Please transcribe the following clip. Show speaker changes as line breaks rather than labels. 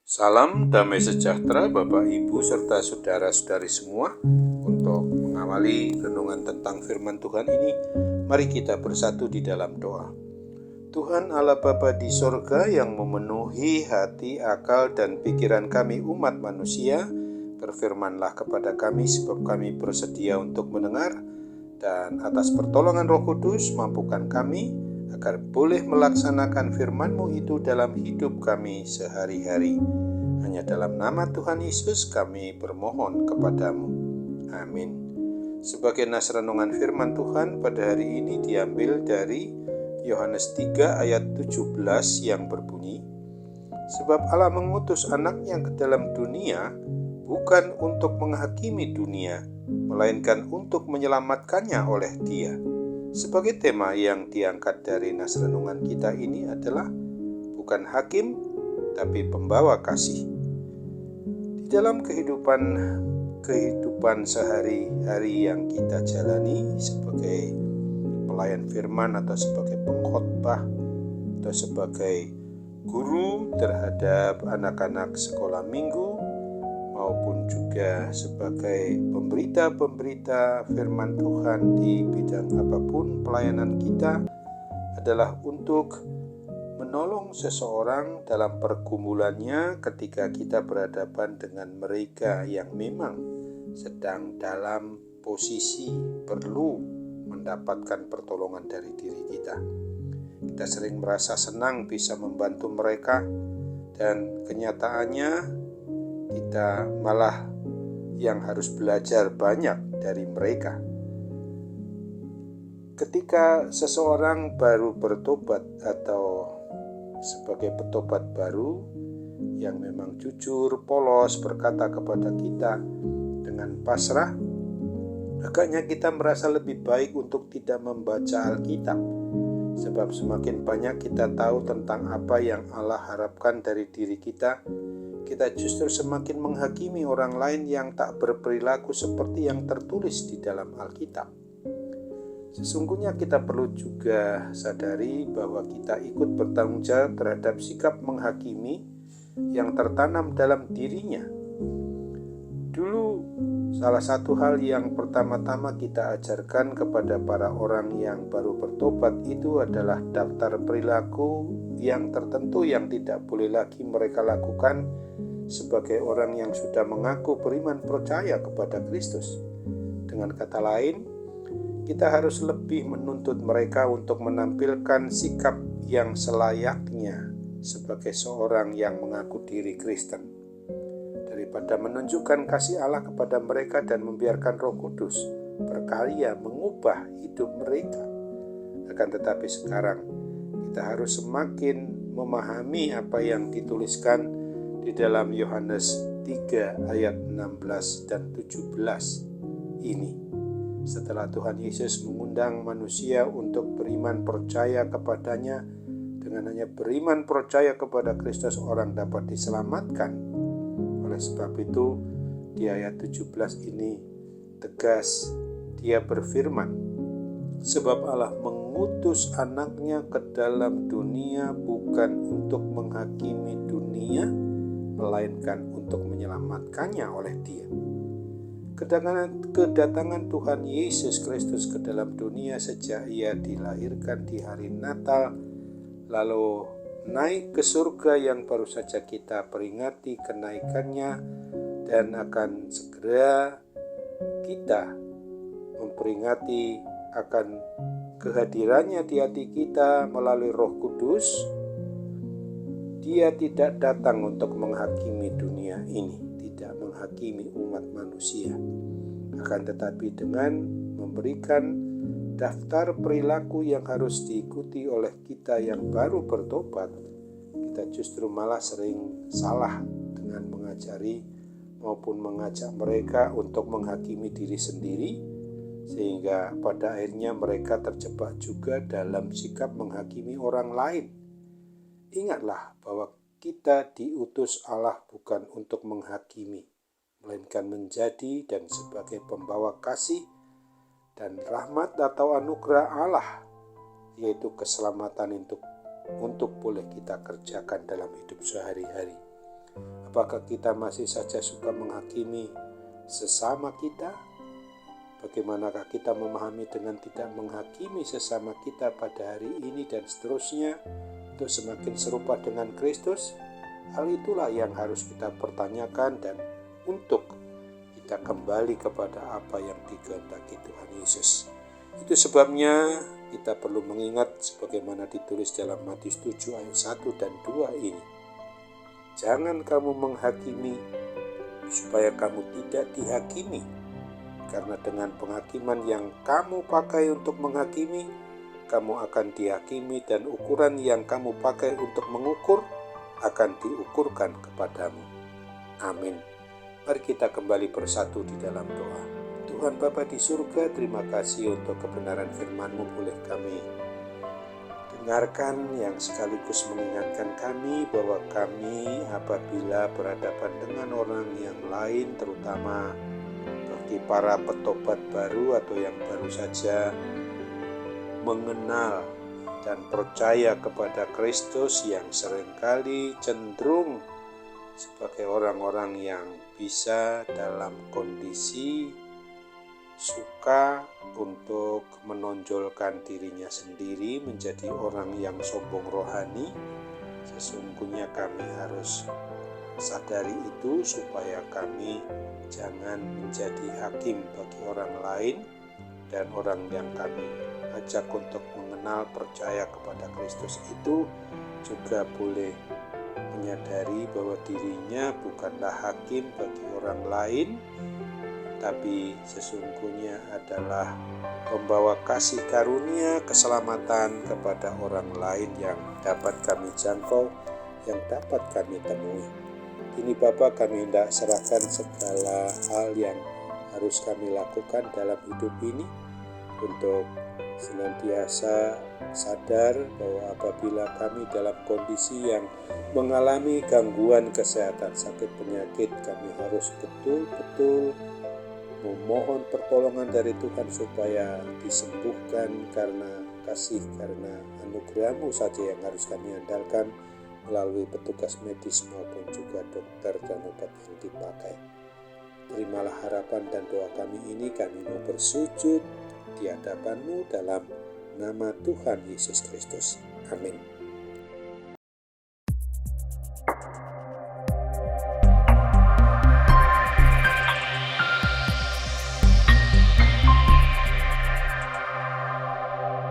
Salam damai sejahtera Bapak Ibu serta saudara-saudari semua. Untuk mengawali renungan tentang firman Tuhan ini, mari kita bersatu di dalam doa. Tuhan Allah Bapa di sorga yang memenuhi hati, akal, dan pikiran kami umat manusia, berfirmanlah kepada kami sebab kami bersedia untuk mendengar, dan atas pertolongan Roh Kudus mampukan kami agar boleh melaksanakan firman-Mu itu dalam hidup kami sehari-hari. Hanya dalam nama Tuhan Yesus kami bermohon kepadamu. Amin. Sebagai nas renungan firman Tuhan pada hari ini diambil dari Yohanes 3 ayat 17 yang berbunyi, sebab Allah mengutus anaknya ke dalam dunia bukan untuk menghakimi dunia, melainkan untuk menyelamatkannya oleh Dia. Sebagai tema yang diangkat dari nas renungan kita ini adalah bukan hakim, tapi pembawa kasih. Di dalam kehidupan sehari-hari yang kita jalani sebagai pelayan firman atau sebagai pengkhotbah atau sebagai guru terhadap anak-anak sekolah minggu, maupun juga sebagai pemberita firman Tuhan di bidang apapun pelayanan kita adalah untuk menolong seseorang dalam pergumulannya ketika kita berhadapan dengan mereka yang memang sedang dalam posisi perlu mendapatkan pertolongan dari diri kita. Kita sering merasa senang bisa membantu mereka, dan kenyataannya kita malah yang harus belajar banyak dari mereka. Ketika seseorang baru bertobat atau sebagai petobat baru yang memang jujur, polos, berkata kepada kita dengan pasrah, agaknya kita merasa lebih baik untuk tidak membaca Alkitab, sebab semakin banyak kita tahu tentang apa yang Allah harapkan dari diri kita, kita justru semakin menghakimi orang lain yang tak berperilaku seperti yang tertulis di dalam Alkitab. Sesungguhnya kita perlu juga sadari bahwa kita ikut bertanggung jawab terhadap sikap menghakimi yang tertanam dalam dirinya. Dulu, salah satu hal yang pertama-tama kita ajarkan kepada para orang yang baru bertobat itu adalah daftar perilaku yang tertentu yang tidak boleh lagi mereka lakukan sebagai orang yang sudah mengaku beriman percaya kepada Kristus. Dengan kata lain, kita harus lebih menuntut mereka untuk menampilkan sikap yang selayaknya sebagai seorang yang mengaku diri Kristen, daripada menunjukkan kasih Allah kepada mereka dan membiarkan Roh Kudus berkarya mengubah hidup mereka. Akan tetapi sekarang kita harus semakin memahami apa yang dituliskan di dalam Yohanes 3 ayat 16 dan 17 ini. Setelah Tuhan Yesus mengundang manusia untuk beriman percaya kepadanya, dengan hanya beriman percaya kepada Kristus orang dapat diselamatkan. Oleh sebab itu, di ayat 17 ini tegas Dia berfirman, sebab Allah mengutus anaknya ke dalam dunia bukan untuk menghakimi dunia, melainkan untuk menyelamatkannya oleh Dia. Kedatangan Tuhan Yesus Kristus ke dalam dunia sejak Ia dilahirkan di hari Natal, lalu naik ke surga yang baru saja kita peringati kenaikannya, dan akan segera kita memperingati akan kehadirannya di hati kita melalui Roh Kudus. Dia tidak datang untuk menghakimi dunia ini, tidak menghakimi umat manusia, akan tetapi dengan memberikan daftar perilaku yang harus diikuti oleh kita yang baru bertobat, kita justru malah sering salah dengan mengajari maupun mengajak mereka untuk menghakimi diri sendiri, sehingga pada akhirnya mereka terjebak juga dalam sikap menghakimi orang lain. Ingatlah bahwa kita diutus Allah bukan untuk menghakimi, melainkan menjadi dan sebagai pembawa kasih dan rahmat atau anugerah Allah, yaitu keselamatan untuk boleh kita kerjakan dalam hidup sehari-hari. Apakah kita masih saja suka menghakimi sesama kita? Bagaimanakah kita memahami dengan tidak menghakimi sesama kita pada hari ini dan seterusnya untuk semakin serupa dengan Kristus? Hal itulah yang harus kita pertanyakan dan untuk kita kembali kepada apa yang dikehendaki Tuhan Yesus. Itu sebabnya kita perlu mengingat sebagaimana ditulis dalam Matius 7 ayat 1 dan 2 ini. Jangan kamu menghakimi supaya kamu tidak dihakimi, karena dengan penghakiman yang kamu pakai untuk menghakimi, kamu akan dihakimi dan ukuran yang kamu pakai untuk mengukur akan diukurkan kepadamu. Amin. Mari kita kembali bersatu di dalam doa. Tuhan Bapa di surga, terima kasih untuk kebenaran firman-Mu boleh kami dengarkan, yang sekaligus mengingatkan kami bahwa kami apabila berhadapan dengan orang yang lain, terutama bagi para petobat baru atau yang baru saja mengenal dan percaya kepada Kristus, yang seringkali cenderung sebagai orang-orang yang bisa dalam kondisi suka untuk menonjolkan dirinya sendiri menjadi orang yang sombong rohani. Sesungguhnya kami harus sadari itu supaya kami jangan menjadi hakim bagi orang lain, dan orang yang kami ajak untuk mengenal percaya kepada Kristus itu juga boleh menyadari bahwa dirinya bukanlah hakim bagi orang lain, tapi sesungguhnya adalah membawa kasih karunia keselamatan kepada orang lain yang dapat kami jangkau, yang dapat kami temui. Kini Bapa, kami hendak serahkan segala hal yang harus kami lakukan dalam hidup ini untuk senantiasa sadar bahwa apabila kami dalam kondisi yang mengalami gangguan kesehatan, sakit penyakit, kami harus betul-betul memohon pertolongan dari Tuhan supaya disembuhkan karena kasih, karena anugerah-Mu saja yang harus kami andalkan melalui petugas medis maupun juga dokter dan obat yang dipakai. Terimalah harapan dan doa kami ini, kami mau bersujud di hadapan-Mu dalam nama Tuhan Yesus Kristus. Amin.